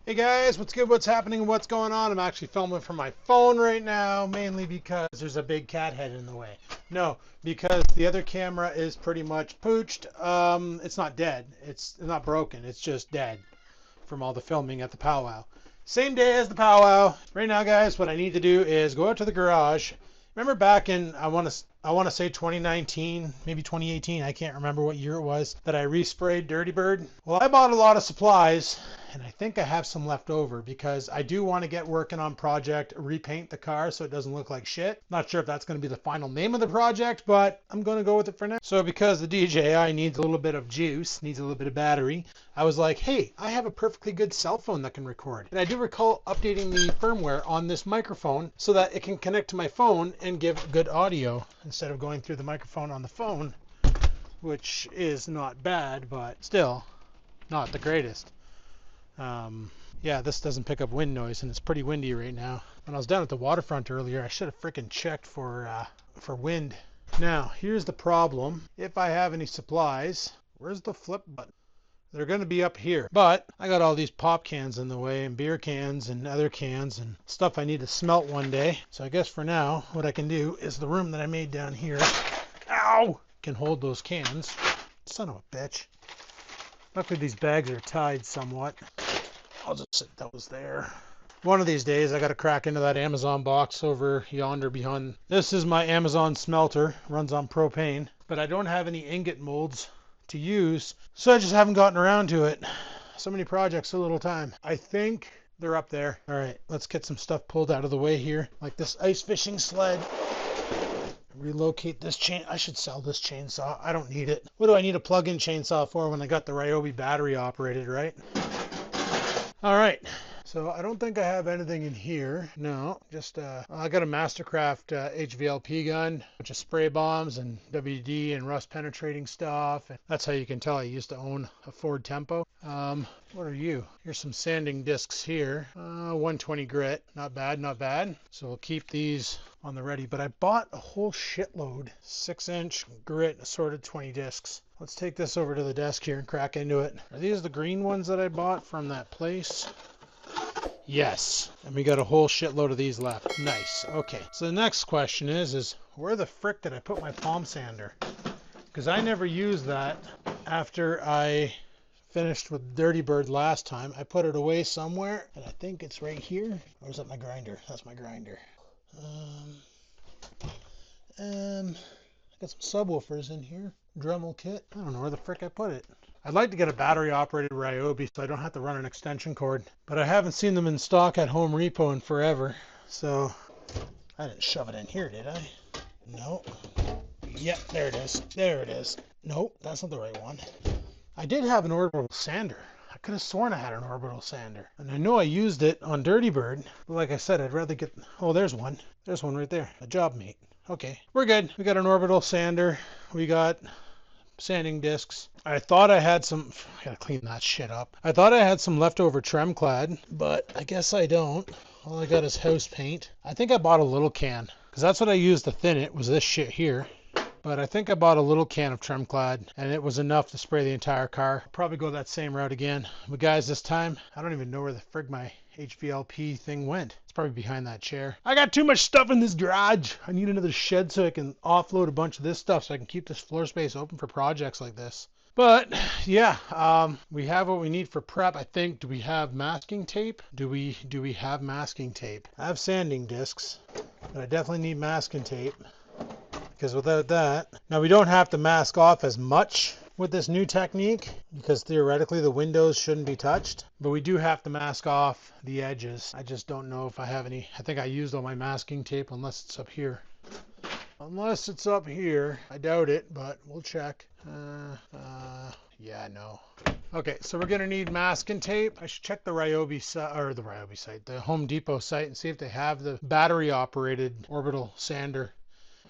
Hey guys, what's good? What's happening? What's going on? I'm actually filming from my phone right now, mainly because there's a big cat head in the way. No, because the other camera is pretty much pooched. It's not dead. It's not broken. It's just dead from all the filming at the powwow. Same day as the powwow. Right now, guys, what I need to do is go out to the garage. Remember back in I want to say 2019, maybe 2018. I can't remember what year it was that I resprayed Dirty Bird. Well, I bought a lot of supplies, and I think I have some left over because I do want to get working on project repaint the car so it doesn't look like shit. Not sure if that's going to be the final name of the project, but I'm going to go with it for now. So because the DJI needs a little bit of juice, needs a little bit of battery, I was like, hey, I have a perfectly good cell phone that can record. And I do recall updating the firmware on this microphone so that it can connect to my phone and give good audio instead of going through the microphone on the phone, which is not bad, but still not the greatest. Yeah, this doesn't pick up wind noise, and it's pretty windy right now. When I was down at the waterfront earlier, I should have freaking checked for wind. Now, here's the problem. If I have any supplies, where's the flip button? They're going to be up here. But I got all these pop cans in the way and beer cans and other cans and stuff I need to smelt one day. So I guess for now, what I can do is the room that I made down here, ow, can hold those cans. Son of a bitch. Luckily these bags are tied somewhat. I'll just sit those there. One of these days I got to crack into that Amazon box over yonder behind. This is my Amazon smelter. Runs on propane. But I don't have any ingot molds to use, so I just haven't gotten around to it. So many projects, so little time. I think they're up there. All right, let's get some stuff pulled out of the way here, like this ice fishing sled. Relocate this chain. I should sell this chainsaw. I don't need it. What do I need a plug-in chainsaw for when I got the Ryobi battery operated, right? All right. So I don't think I have anything in here. No, just I got a Mastercraft HVLP gun, a bunch of spray bombs and WD and rust penetrating stuff. And that's how you can tell I used to own a Ford Tempo. What are you? Here's some sanding discs here. 120 grit. Not bad, not bad. So we'll keep these on the ready. But I bought a whole shitload. 6-inch grit assorted 20 discs. Let's take this over to the desk here and crack into it. Are these the green ones that I bought from that place? Yes, and we got a whole shitload of these left. Nice. Okay, so the next question is where the frick did I put my palm sander? Because I never used that after I finished with Dirty Bird last time. I put it away somewhere, and I think it's right here. Or is that my grinder? That's my grinder. I got some subwoofers in here. Dremel kit. I don't know where the frick I put it. I'd like to get a battery-operated Ryobi so I don't have to run an extension cord. But I haven't seen them in stock at Home Repo in forever. So, I didn't shove it in here, did I? No. Yep, there it is. There it is. Nope, that's not the right one. I did have an orbital sander. I could have sworn I had an orbital sander. And I know I used it on Dirty Bird. But like I said, I'd rather get... Oh, there's one. There's one right there. A job mate. Okay, we're good. We got an orbital sander. We got sanding discs. I thought I had some, I gotta clean that shit up. I thought I had some leftover Tremclad, but I guess I don't. All I got is house paint. I think I bought a little can, because that's what I used to thin it, was this shit here. But I think I bought a little can of Tremclad, and it was enough to spray the entire car. Probably go that same route again. But guys, this time, I don't even know where the frig my HVLP thing went. It's probably behind that chair. I got too much stuff in this garage. I need another shed so I can offload a bunch of this stuff so I can keep this floor space open for projects like this. But yeah, we have what we need for prep. I think. Do we have masking tape? Do we have masking tape? I have sanding discs, but I definitely need masking tape. Because without that, now we don't have to mask off as much with this new technique because theoretically the windows shouldn't be touched, but we do have to mask off the edges. I just don't know if I have any. I think I used all my masking tape unless it's up here. Unless it's up here. I doubt it, but we'll check. Yeah, no. Okay, so we're gonna need masking tape. I should check the Ryobi site, the Home Depot site, and see if they have the battery operated orbital sander.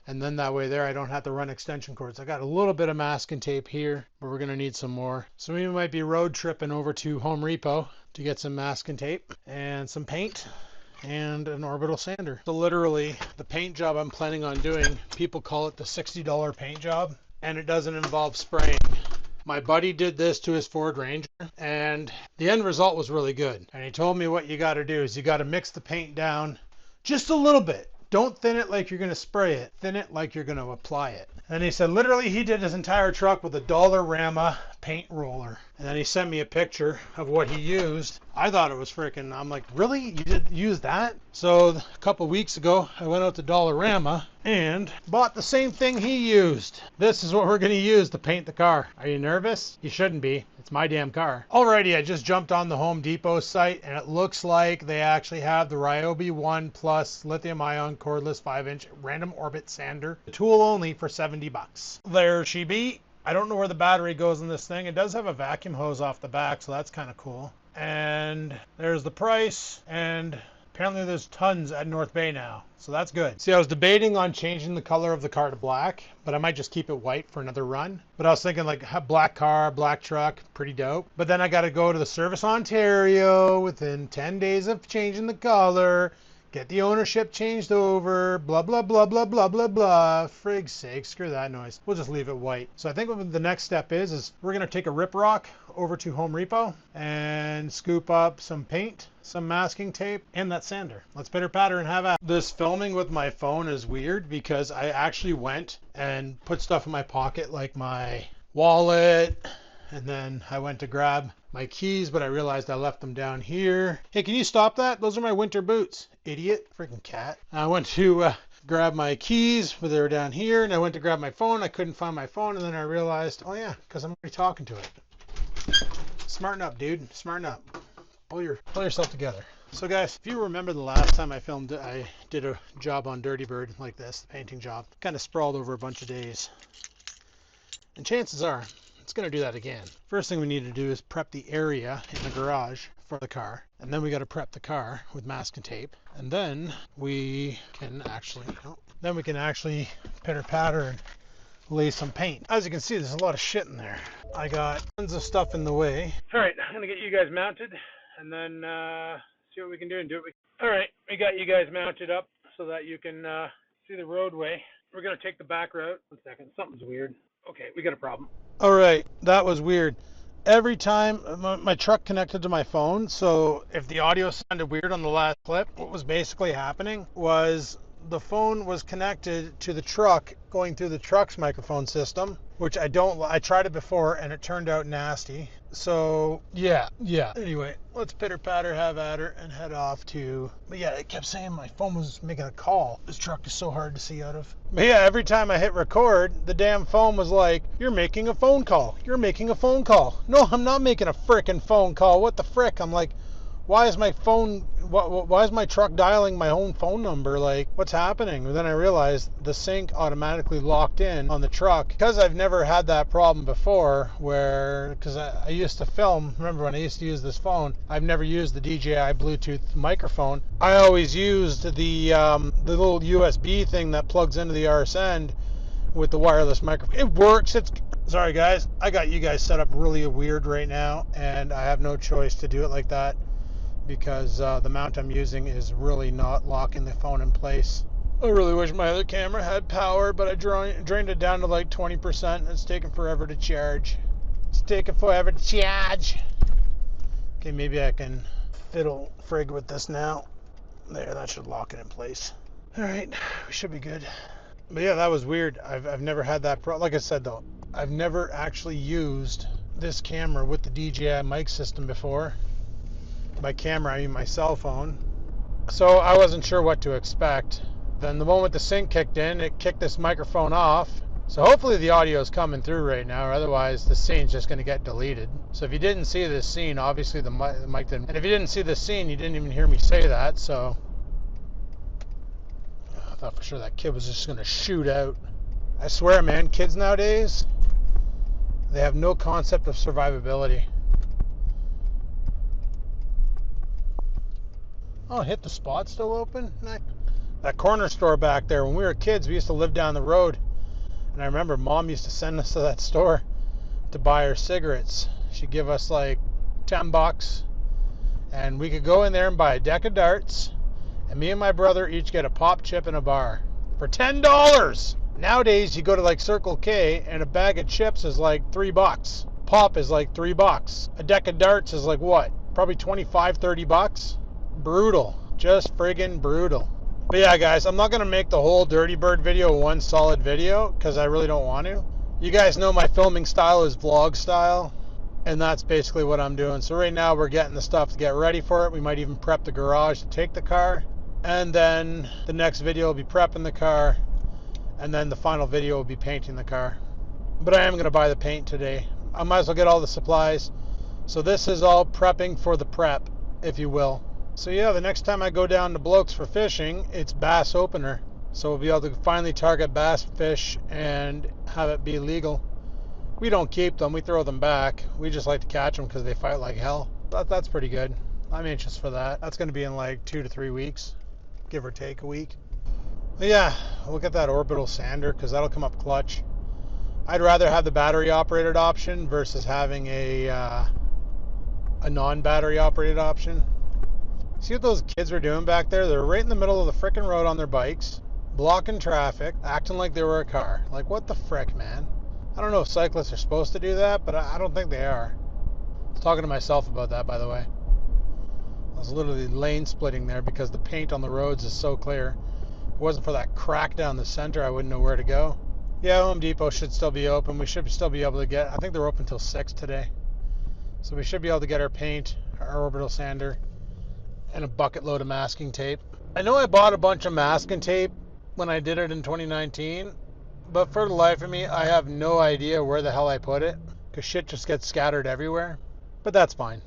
And then that way there I don't have to run extension cords. I got a little bit of masking tape here, but we're gonna need some more. So we might be road tripping over to Home Repo to get some masking tape and some paint and an orbital sander. So literally the paint job I'm planning on doing, people call it the $60 paint job, and it doesn't involve spraying. My buddy did this to his Ford Ranger, and the end result was really good. And he told me what you got to do is you got to mix the paint down just a little bit. Don't thin it like you're going to spray it. Thin it like you're going to apply it. And he said literally he did his entire truck with a Dollarama paint roller. And then he sent me a picture of what he used. I thought it was freaking, I'm like, really? You did use that? So a couple weeks ago, I went out to Dollarama and bought the same thing he used. This is what we're going to use to paint the car. Are you nervous? You shouldn't be. It's my damn car. Alrighty, I just jumped on the Home Depot site and it looks like they actually have the Ryobi 1 Plus lithium ion cordless 5-inch random orbit sander. The tool only for $70. There she be. I don't know where the battery goes in this thing. It does have a vacuum hose off the back, so that's kind of cool. And there's the price, and apparently there's tons at North Bay now, so that's good. See, I was debating on changing the color of the car to black, but I might just keep it white for another run. But I was thinking like black car, black truck, pretty dope. But then I got to go to the Service Ontario within 10 days of changing the color, get the ownership changed over, blah, blah, blah, blah, blah, blah, blah. Frig's sake, screw that noise. We'll just leave it white. So I think what the next step is we're going to take a rip rock over to Home Repo and scoop up some paint, some masking tape, and that sander. Let's pitter patter and have at it. This filming with my phone is weird because I actually went and put stuff in my pocket like my wallet, and then I went to grab my keys, but I realized I left them down here. Hey, can you stop that? Those are my winter boots. Idiot. Freaking cat. I went to grab my keys, but they were down here, and I went to grab my phone. I couldn't find my phone, and then I realized, oh yeah, because I'm already talking to it. Smarten up, dude. Smarten up. Pull yourself together. So guys, if you remember the last time I filmed, I did a job on Dirty Bird like this, the painting job. Kind of sprawled over a bunch of days. And chances are, it's going to do that again. First thing we need to do is prep the area in the garage for the car. And then we got to prep the car with masking tape. And then we can actually, pitter patter and lay some paint. As you can see, there's a lot of shit in there. I got tons of stuff in the way. All right, I'm going to get you guys mounted and then see what we can do and do it. All right, we got you guys mounted up so that you can see the roadway. We're going to take the back route. 1 second, something's weird. Okay, we got a problem. All right, that was weird. Every time my truck connected to my phone, so if the audio sounded weird on the last clip, what was basically happening was the phone was connected to the truck going through the truck's microphone system, which I tried it before and it turned out nasty. So yeah. Anyway, let's pitter patter, have at her, and head off to, but yeah, it kept saying my phone was making a call. This truck is so hard to see out of. But yeah, every time I hit record, the damn phone was like, you're making a phone call. You're making a phone call. No, I'm not making a frickin' phone call. What the frick? I'm like, why is my truck dialing my own phone number? Like, what's happening? And then I realized the sync automatically locked in on the truck. Because I've never had that problem before, because I used to film, remember when I used to use this phone, I've never used the DJI Bluetooth microphone. I always used the little USB thing that plugs into the RS end with the wireless microphone. It works. Sorry guys, I got you guys set up really weird right now, and I have no choice to do it like that, because the mount I'm using is really not locking the phone in place. I really wish my other camera had power, but I drained it down to like 20% and it's taking forever to charge. Okay, maybe I can fiddle frig with this now. There, that should lock it in place. Alright, we should be good. But yeah, that was weird. I've never had that problem. Like I said though, I've never actually used this camera with the DJI mic system before. By camera, I mean my cell phone. So I wasn't sure what to expect. Then the moment the sync kicked in, it kicked this microphone off. So hopefully the audio is coming through right now, or otherwise the scene's just going to get deleted. So if you didn't see this scene, obviously the mic didn't. And if you didn't see this scene, you didn't even hear me say that, so I thought for sure that kid was just going to shoot out. I swear, man, kids nowadays, they have no concept of survivability. Oh, hit the spot still open? That corner store back there, when we were kids, we used to live down the road. And I remember Mom used to send us to that store to buy her cigarettes. She'd give us like $10, and we could go in there and buy a deck of darts, and me and my brother each get a pop chip and a bar for $10. Nowadays, you go to like Circle K, and a bag of chips is like $3. pop is like $3. A deck of darts is like what? Probably 25, 30 bucks. Brutal. Just friggin' brutal. But yeah, guys, I'm not going to make the whole Dirty Bird video one solid video because I really don't want to. You guys know my filming style is vlog style, and that's basically what I'm doing. So right now we're getting the stuff to get ready for it. We might even prep the garage to take the car, and then the next video will be prepping the car, and then the final video will be painting the car. But I am going to buy the paint today. I might as well get all the supplies. So this is all prepping for the prep, if you will. So yeah, the next time I go down to Blokes for fishing, it's bass opener. So we'll be able to finally target bass fish and have it be legal. We don't keep them, we throw them back. We just like to catch them because they fight like hell. That's pretty good. I'm anxious for that. That's going to be in like 2 to 3 weeks, give or take a week. But yeah, we'll get that orbital sander because that'll come up clutch. I'd rather have the battery operated option versus having a non-battery operated option. See what those kids were doing back there? They're right in the middle of the frickin' road on their bikes, blocking traffic, acting like they were a car. Like, what the frick, man? I don't know if cyclists are supposed to do that, but I don't think they are. I was talking to myself about that, by the way. I was literally lane splitting there because the paint on the roads is so clear. If it wasn't for that crack down the center, I wouldn't know where to go. Yeah, Home Depot should still be open. We should still be able to get, I think they're open till 6 today. So we should be able to get our paint, our orbital sander, and a bucket load of masking tape. I know I bought a bunch of masking tape when I did it in 2019, but for the life of me, I have no idea where the hell I put it, because shit just gets scattered everywhere. But that's fine.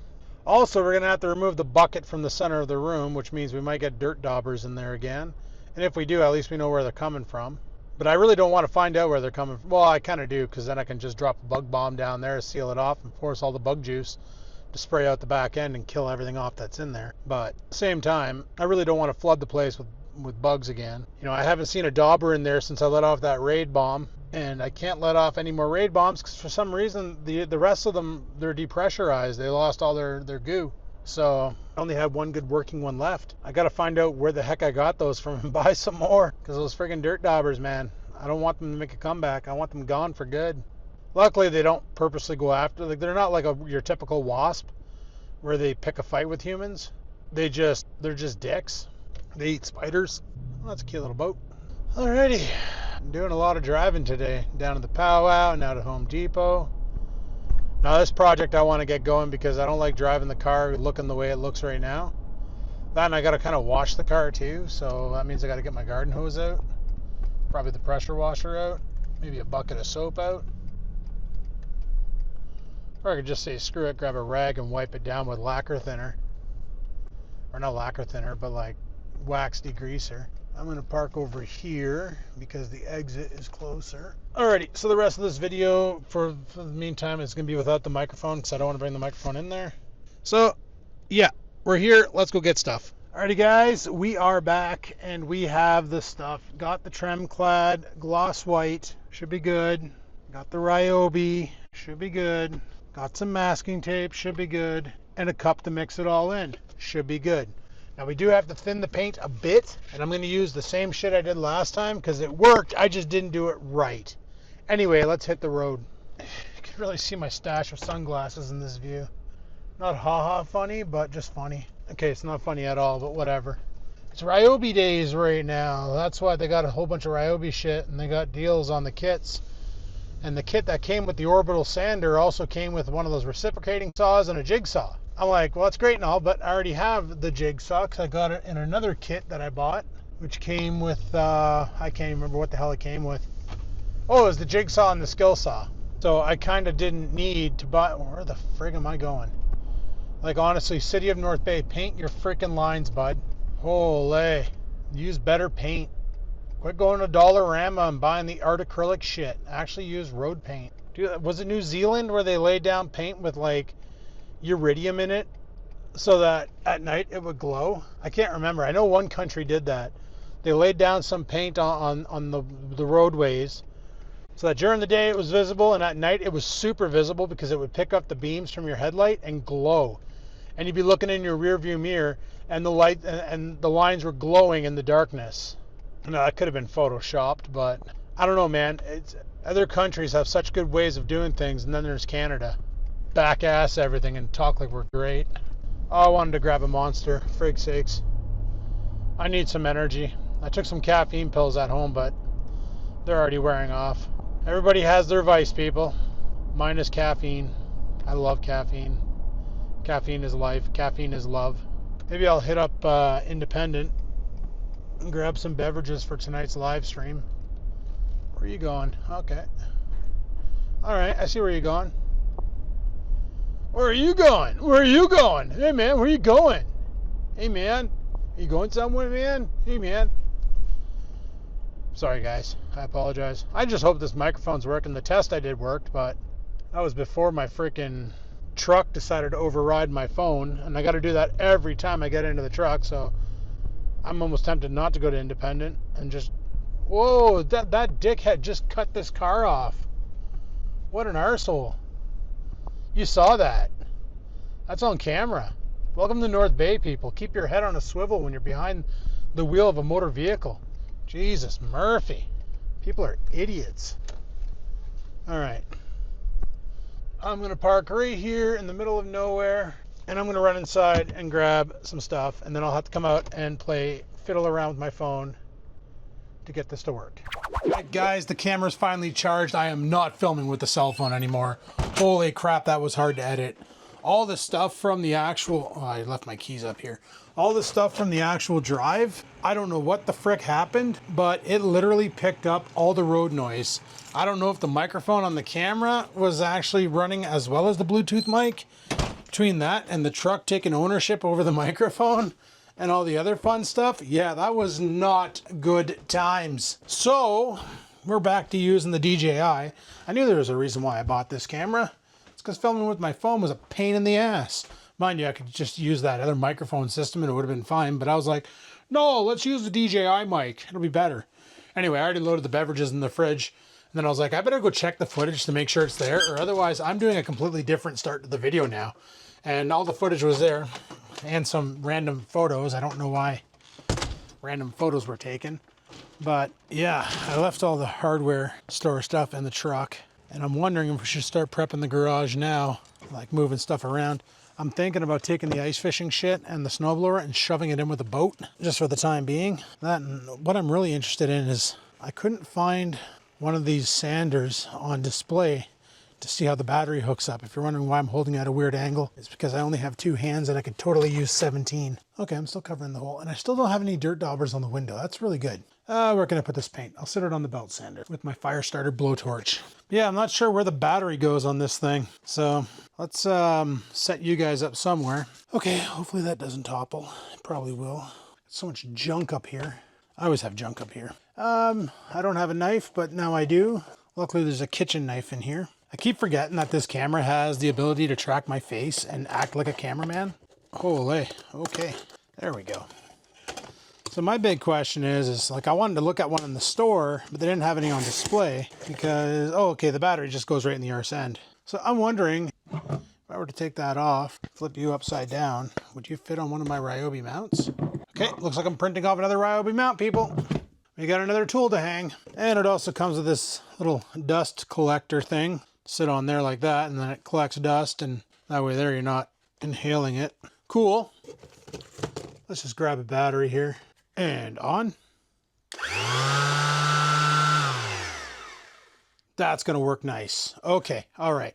Also, we're going to have to remove the bucket from the center of the room, which means we might get dirt daubers in there again. And if we do, at least we know where they're coming from. But I really don't want to find out where they're coming from. Well, I kind of do, because then I can just drop a bug bomb down there, seal it off, and force all the bug juice to spray out the back end and kill everything off that's in there. But at the same time, I really don't want to flood the place with bugs again. You know, I haven't seen a dauber in there since I let off that raid bomb, and I can't let off any more raid bombs because for some reason the rest of them, they're depressurized. They lost all their goo. So I only have one good working one left. I got to find out where the heck I got those from and buy some more, because those friggin' dirt daubers, man, I don't want them to make a comeback. I want them gone for good. Luckily, they don't purposely go after, like, they're not like your typical wasp where they pick a fight with humans. They're just dicks. They eat spiders. Well, that's a cute little boat. Alrighty, I'm doing a lot of driving today. Down to the powwow, now to Home Depot. Now this project I want to get going because I don't like driving the car looking the way it looks right now. Then I got to kind of wash the car too, so that means I got to get my garden hose out. Probably the pressure washer out. Maybe a bucket of soap out. Or I could just say screw it, grab a rag and wipe it down with lacquer thinner. Or not lacquer thinner, but like wax degreaser. I'm going to park over here because the exit is closer. Alrighty, so the rest of this video for the meantime is going to be without the microphone because I don't want to bring the microphone in there. So, yeah, we're here. Let's go get stuff. Alrighty, guys, we are back and we have the stuff. Got the trem clad, gloss white, should be good. Got the Ryobi, should be good. Got some masking tape, should be good. And a cup to mix it all in, should be good. Now we do have to thin the paint a bit, and I'm going to use the same shit I did last time because it worked, I just didn't do it right. Anyway, let's hit the road. You can really see my stash of sunglasses in this view. Not ha-ha funny, but just funny. Okay, it's not funny at all, but whatever. It's Ryobi days right now. That's why they got a whole bunch of Ryobi shit, and they got deals on the kits. And the kit that came with the orbital sander also came with one of those reciprocating saws and a jigsaw. I'm like, well, that's great and all, but I already have the jigsaw because I got it in another kit that I bought, which came with, I can't even remember what the hell it came with. Oh, it was the jigsaw and the skill saw. So I kind of didn't need to buy, where the frig am I going? Like, honestly, City of North Bay, paint your freaking lines, bud. Holy, use better paint. Quit going to Dollarama and buying the art acrylic shit. Actually use road paint. Dude, was it New Zealand where they laid down paint with like iridium in it so that at night it would glow? I can't remember. I know one country did that. They laid down some paint on the roadways so that during the day it was visible and at night it was super visible because it would pick up the beams from your headlight and glow. And you'd be looking in your rear view mirror and the light and the lines were glowing in the darkness. No, that could have been photoshopped, but I don't know, man. Other countries have such good ways of doing things, and then there's Canada. back ass everything and talk like we're great. Oh, I wanted to grab a Monster, frig sakes. I need some energy. I took some caffeine pills at home, but they're already wearing off. Everybody has their vice, people. Mine is caffeine. I love caffeine. Caffeine is life. Caffeine is love. Maybe I'll hit up Independent and grab some beverages for tonight's live stream. Where are you going? Okay. Alright, I see where you're going. Where are you going? Where are you going? Hey man, where are you going? Hey man, are you going somewhere, man? Hey man. Sorry guys, I apologize. I just hope this microphone's working. The test I did worked, but that was before my freaking truck decided to override my phone, and I got to do that every time I get into the truck, so I'm almost tempted not to go to Independent and just... Whoa, that dickhead just cut this car off. What an arsehole. You saw that. That's on camera. Welcome to North Bay, people. Keep your head on a swivel when you're behind the wheel of a motor vehicle. Jesus, Murphy. People are idiots. All right. I'm going to park right here in the middle of nowhere, and I'm going to run inside and grab some stuff, and then I'll have to come out and fiddle around with my phone to get this to work. All right, guys, the camera's finally charged. I am not filming with the cell phone anymore. Holy crap, that was hard to edit. All the stuff from the actual... Oh, I left my keys up here. All the stuff from the actual drive, I don't know what the frick happened, but it literally picked up all the road noise. I don't know if the microphone on the camera was actually running as well as the Bluetooth mic. Between that and the truck taking ownership over the microphone and all the other fun stuff, yeah, that was not good times. So we're back to using the DJI. I knew there was a reason why I bought this camera. It's because filming with my phone was a pain in the ass. Mind you, I could just use that other microphone system and it would have been fine, but I was like, no, let's use the DJI mic. It'll be better. Anyway, I already loaded the beverages in the fridge, and then I was like, I better go check the footage to make sure it's there, or otherwise I'm doing a completely different start to the video now. And all the footage was there, and some random photos. I don't know why random photos were taken. But yeah, I left all the hardware store stuff in the truck, and I'm wondering if we should start prepping the garage now, like moving stuff around. I'm thinking about taking the ice fishing shit and the snowblower and shoving it in with a boat, just for the time being. That, and what I'm really interested in is I couldn't find one of these sanders on display to see how the battery hooks up. If you're wondering why I'm holding at a weird angle, it's because I only have two hands and I could totally use 17. Okay, I'm still covering the hole, and I still don't have any dirt daubers on the window. That's really good. Where can I put this paint? I'll sit it on the belt sander with my fire starter blowtorch. Yeah, I'm not sure where the battery goes on this thing, so let's set you guys up somewhere. Okay, hopefully that doesn't topple. It probably will. So much junk up here. I always have junk up here. I don't have a knife, but now I do. Luckily, there's a kitchen knife in here. I keep forgetting that this camera has the ability to track my face and act like a cameraman. Holy, okay, there we go. So my big question is like I wanted to look at one in the store, but they didn't have any on display because, oh, okay, the battery just goes right in the arse end. So I'm wondering, if I were to take that off, flip you upside down, would you fit on one of my Ryobi mounts? Okay, looks like I'm printing off another Ryobi mount, people. We got another tool to hang. And it also comes with this little dust collector thing. Sit on there like that, and then it collects dust, and that way there you're not inhaling it. Cool. Let's just grab a battery here. And on. That's going to work nice. Okay, all right.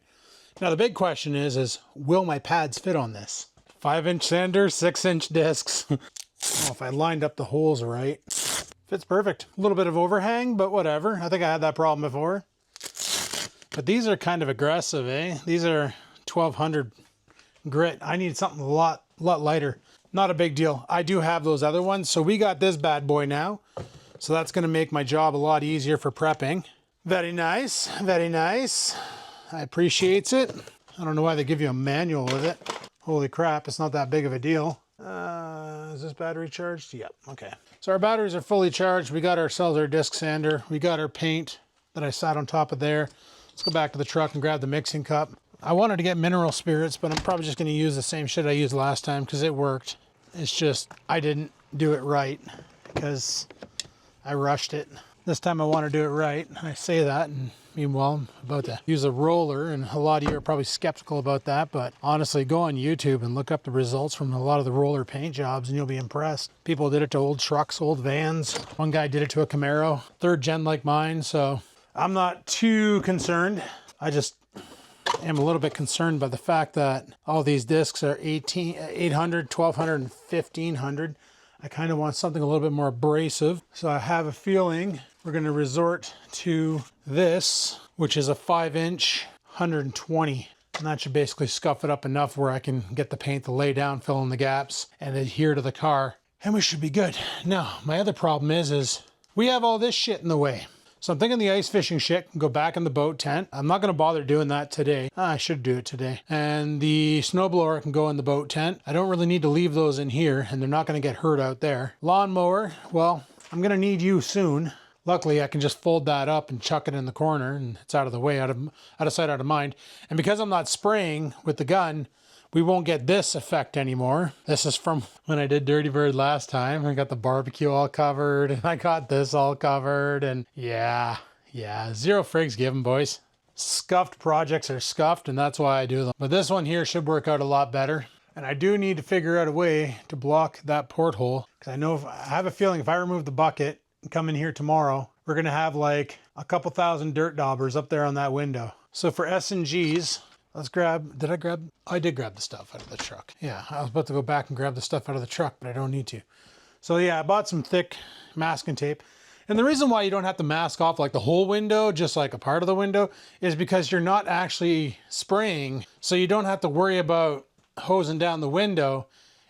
Now the big question is will my pads fit on this? 5-inch sander, 6-inch discs. Oh, if I lined up the holes right. Fits perfect. A little bit of overhang, but whatever. I think I had that problem before. But these are kind of aggressive, eh? These are 1200 grit. I need something a lot lighter. Not a big deal. I do have those other ones. So we got this bad boy now. So that's going to make my job a lot easier for prepping. Very nice. Very nice. I appreciate it. I don't know why they give you a manual with it. Holy crap, it's not that big of a deal. Is this battery charged? Yep, okay. So our batteries are fully charged. We got ourselves our disc sander. We got our paint that I sat on top of there. Let's go back to the truck and grab the mixing cup. I wanted to get mineral spirits, but I'm probably just going to use the same shit I used last time because it worked. It's just I didn't do it right because I rushed it. This time I want to do it right. I say that, and Meanwhile, I'm about to use a roller, and a lot of you are probably skeptical about that, but honestly, go on YouTube and look up the results from a lot of the roller paint jobs and you'll be impressed. People did it to old trucks, old vans. One guy did it to a Camaro, 3rd gen like mine, so I'm not too concerned. I just am a little bit concerned by the fact that all these discs are 800, 1200, and 1500. I kind of want something a little bit more abrasive, so I have a feeling we're going to resort to this, which is a 5-inch 120, and that should basically scuff it up enough where I can get the paint to lay down, fill in the gaps, and adhere to the car, and we should be good. Now, my other problem is we have all this shit in the way. So I'm thinking the ice fishing shit can go back in the boat tent. I'm not going to bother doing that today. I should do it today. And the snowblower can go in the boat tent. I don't really need to leave those in here, and they're not going to get hurt out there. Lawnmower, well, I'm going to need you soon. Luckily, I can just fold that up and chuck it in the corner, and it's out of the way, out of sight, out of mind. And because I'm not spraying with the gun, we won't get this effect anymore. This is from when I did Dirty Bird last time. I got the barbecue all covered, and I got this all covered, and yeah, zero frigs given, boys. Scuffed projects are scuffed, and that's why I do them. But this one here should work out a lot better. And I do need to figure out a way to block that porthole, because I have a feeling if I remove the bucket and come in here tomorrow, we're gonna have like a couple thousand dirt daubers up there on that window. So for S&Gs, let's grab, I did grab the stuff out of the truck. Yeah, I was about to go back and grab the stuff out of the truck, but I don't need to. So yeah, I bought some thick masking tape. And the reason why you don't have to mask off like the whole window, just like a part of the window, is because you're not actually spraying. So you don't have to worry about hosing down the window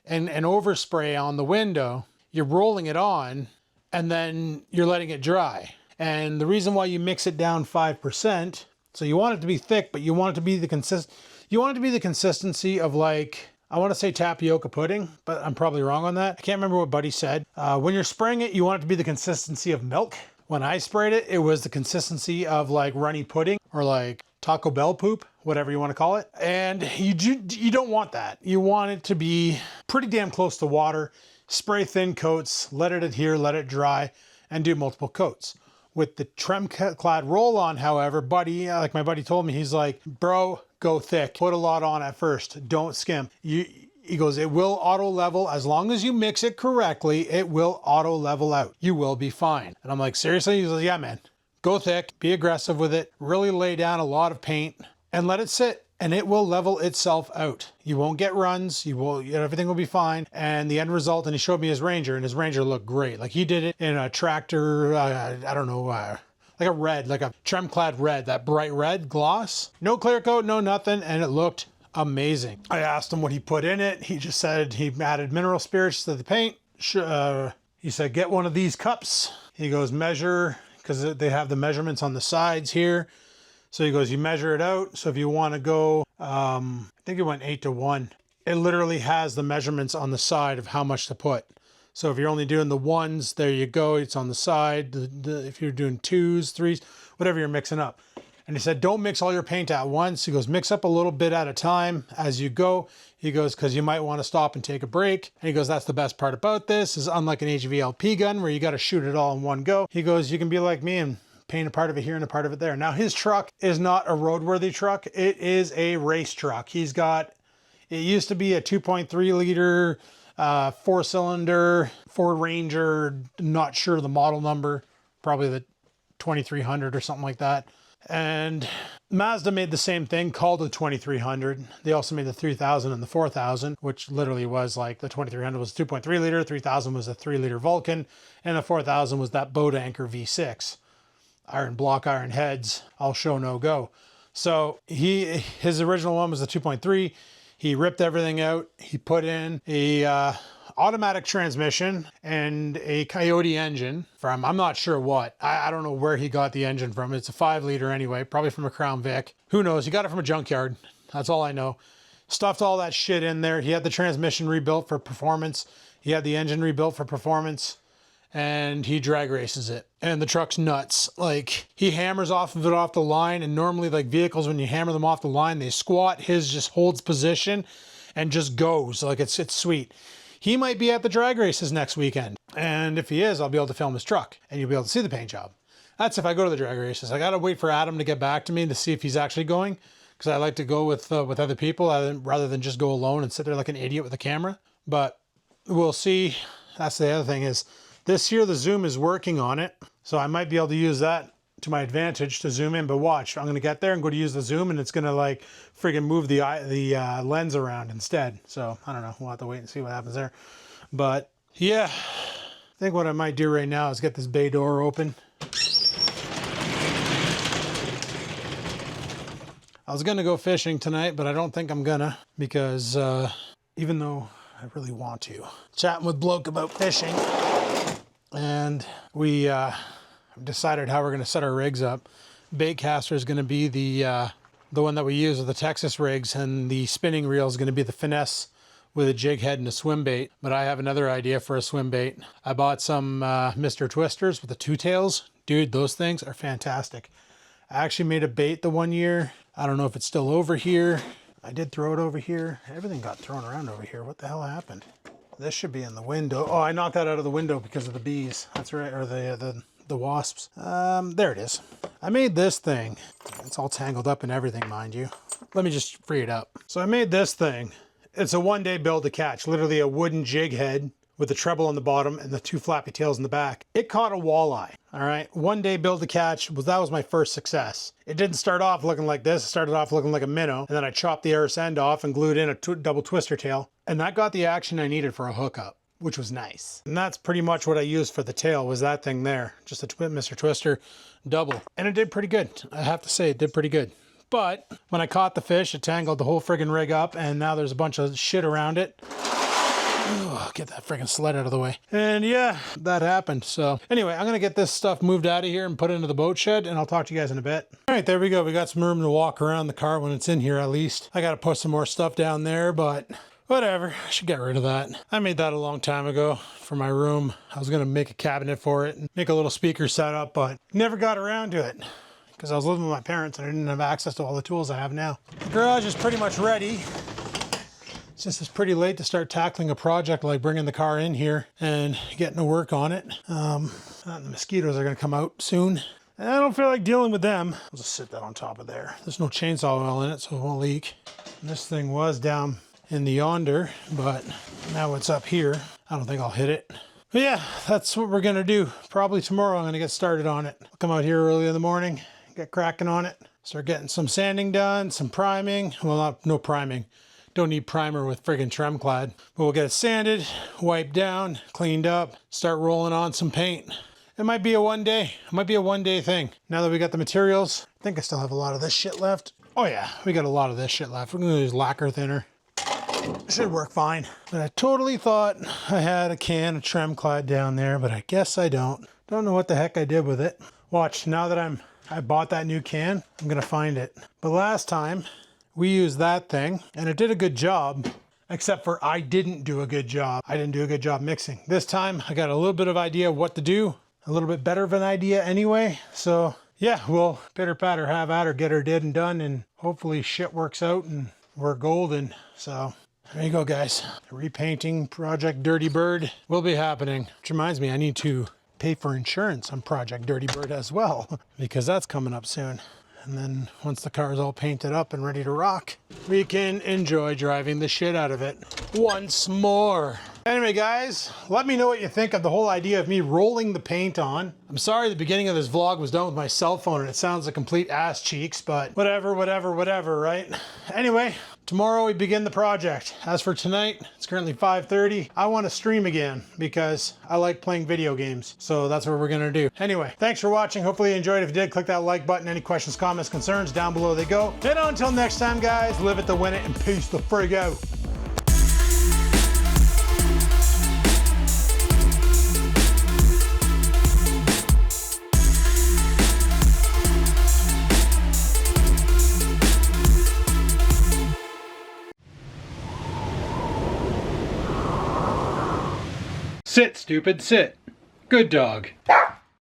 and overspray on the window. You're rolling it on and then you're letting it dry. And the reason why you mix it down 5%, so you want it to be thick, but you want it to be the consistency of, like, I want to say tapioca pudding, but I'm probably wrong on that. I can't remember what Buddy said. When you're spraying it, you want it to be the consistency of milk. When I sprayed it, it was the consistency of like runny pudding or like Taco Bell poop, whatever you want to call it. And you don't want that. You want it to be pretty damn close to water. Spray thin coats, let it adhere, let it dry, and do multiple coats. With the Tremclad roll-on, however, Buddy, like my buddy told me, he's like, bro, go thick. Put a lot on at first. Don't skim. He goes, it will auto level. As long as you mix it correctly, it will auto level out. You will be fine. And I'm like, seriously? He's like, yeah, man. Go thick. Be aggressive with it. Really lay down a lot of paint and let it sit. And it will level itself out. You won't get runs. Everything will be fine. And the end result, and he showed me his Ranger, and his Ranger looked great. Like he did it in a tractor, I don't know, like a red, like a Tremclad red, that bright red gloss. No clear coat, no nothing, and it looked amazing. I asked him what he put in it. He just said he added mineral spirits to the paint. He said, get one of these cups. He goes, measure, because they have the measurements on the sides here. So he goes, you measure it out. So if you want to go, I think it went 8-to-1. It literally has the measurements on the side of how much to put. So if you're only doing the ones, there you go. It's on the side. If you're doing 2s, 3s, whatever you're mixing up. And he said, don't mix all your paint at once. He goes, mix up a little bit at a time as you go. He goes, because you might want to stop and take a break. And he goes, that's the best part about this, is unlike an HVLP gun where you got to shoot it all in one go. He goes, you can be like me and paint a part of it here and a part of it there. Now his truck is not a roadworthy truck. It is a race truck. It used to be a 2.3 liter, 4-cylinder, Ford Ranger, not sure the model number, probably the 2300 or something like that. And Mazda made the same thing, called the 2300. They also made the 3000 and the 4000, which literally was like the 2300 was 2.3 liter, 3000 was a 3 liter Vulcan, and the 4000 was that boat anchor V6. Iron block, iron heads, all show no go. So his original one was the 2.3. He ripped everything out. He put in a automatic transmission and a Coyote engine from, I'm not sure what. I don't know where he got the engine from. It's a 5 liter anyway, probably from a Crown Vic. Who knows? He got it from a junkyard. That's all I know. Stuffed all that shit in there. He had the transmission rebuilt for performance. He had the engine rebuilt for performance. And he drag races it. And the truck's nuts. Like, he hammers off of it off the line, and normally, like, vehicles, when you hammer them off the line, they squat. His just holds position and just goes. Like, it's sweet. He might be at the drag races next weekend. And if he is, I'll be able to film his truck, and you'll be able to see the paint job. That's if I go to the drag races. I got to wait for Adam to get back to me to see if he's actually going, because I like to go with other people rather than just go alone and sit there like an idiot with a camera. But we'll see. That's the other thing is this year the zoom is working on it, so I might be able to use that to my advantage to zoom in. But watch, I'm going to get there and go to use the zoom, and it's going to like friggin' move the lens around instead. So I don't know. We'll have to wait and see what happens there. But yeah, I think what I might do right now is get this bay door open. I was gonna go fishing tonight, but I don't think I'm gonna, because even though I really want to. Chatting with Bloke about fishing, and we decided how we're gonna set our rigs up. Baitcaster is gonna be the one that we use with the Texas rigs, and the spinning reel is gonna be the Finesse with a jig head and a swim bait. But I have another idea for a swim bait. I bought some Mr. Twisters with the two tails. Dude, those things are fantastic. I actually made a bait the one year. I don't know if it's still over here. I did throw it over here. Everything got thrown around over here. What the hell happened? This should be in the window. Oh, I knocked that out of the window because of the bees. That's right, or the wasps. There it is. I made this thing. It's all tangled up and everything, mind you. Let me just free it up. So I made this thing. It's a one-day build to catch. Literally a wooden jig head with the treble on the bottom and the two flappy tails in the back. It caught a walleye. All right, one day build to catch, that was my first success. It didn't start off looking like this. It started off looking like a minnow, and then I chopped the arse end off and glued in a double twister tail, and that got the action I needed for a hookup, which was nice. And that's pretty much what I used for the tail, was that thing there, just a Mr. Twister double, and it did pretty good. I have to say, it did pretty good. But when I caught the fish, it tangled the whole friggin' rig up, and now there's a bunch of shit around it. Ugh, get that freaking sled out of the way. And yeah, that happened. So anyway, I'm going to get this stuff moved out of here and put it into the boat shed, and I'll talk to you guys in a bit. All right, there we go. We got some room to walk around the car when it's in here, at least. I got to put some more stuff down there, but whatever. I should get rid of that. I made that a long time ago for my room. I was going to make a cabinet for it and make a little speaker setup, but never got around to it because I was living with my parents and I didn't have access to all the tools I have now. The garage is pretty much ready. It's just pretty late to start tackling a project like bringing the car in here and getting to work on it. The mosquitoes are going to come out soon. And I don't feel like dealing with them. I'll just sit that on top of there. There's no chainsaw oil in it, so it won't leak. And this thing was down in the yonder, but now it's up here. I don't think I'll hit it. But yeah, that's what we're going to do. Probably tomorrow I'm going to get started on it. I'll come out here early in the morning, get cracking on it, start getting some sanding done, some priming. Well, no priming. Don't need primer with friggin' Tremclad. But we'll get it sanded, wiped down, cleaned up, start rolling on some paint. It might be a one day. It might be a one-day thing. Now that we got the materials, I think I still have a lot of this shit left. Oh yeah, we got a lot of this shit left. We're gonna use lacquer thinner. Should work fine. But I totally thought I had a can of Tremclad down there, but I guess I don't. Don't know what the heck I did with it. Watch, now that I bought that new can, I'm gonna find it. But last time, we used that thing, and it did a good job, except for I didn't do a good job. I didn't do a good job mixing. This time, I got a little bit of idea of what to do, a little bit better of an idea anyway. So yeah, we'll pitter patter have at her, get her did and done, and hopefully shit works out and we're golden. So there you go, guys. The repainting Project Dirty Bird will be happening. Which reminds me, I need to pay for insurance on Project Dirty Bird as well, because that's coming up soon. And then once the car is all painted up and ready to rock, we can enjoy driving the shit out of it once more. Anyway, guys, let me know what you think of the whole idea of me rolling the paint on. I'm sorry the beginning of this vlog was done with my cell phone and it sounds like complete ass cheeks, but whatever, right? Anyway, tomorrow we begin the project. As for tonight, it's currently 5:30. I want to stream again because I like playing video games. So that's what we're going to do. Anyway, thanks for watching. Hopefully you enjoyed. If you did, click that like button. Any questions, comments, concerns, down below they go. And until next time, guys, live it to win it and peace the frig out. Sit, stupid, sit. Good dog.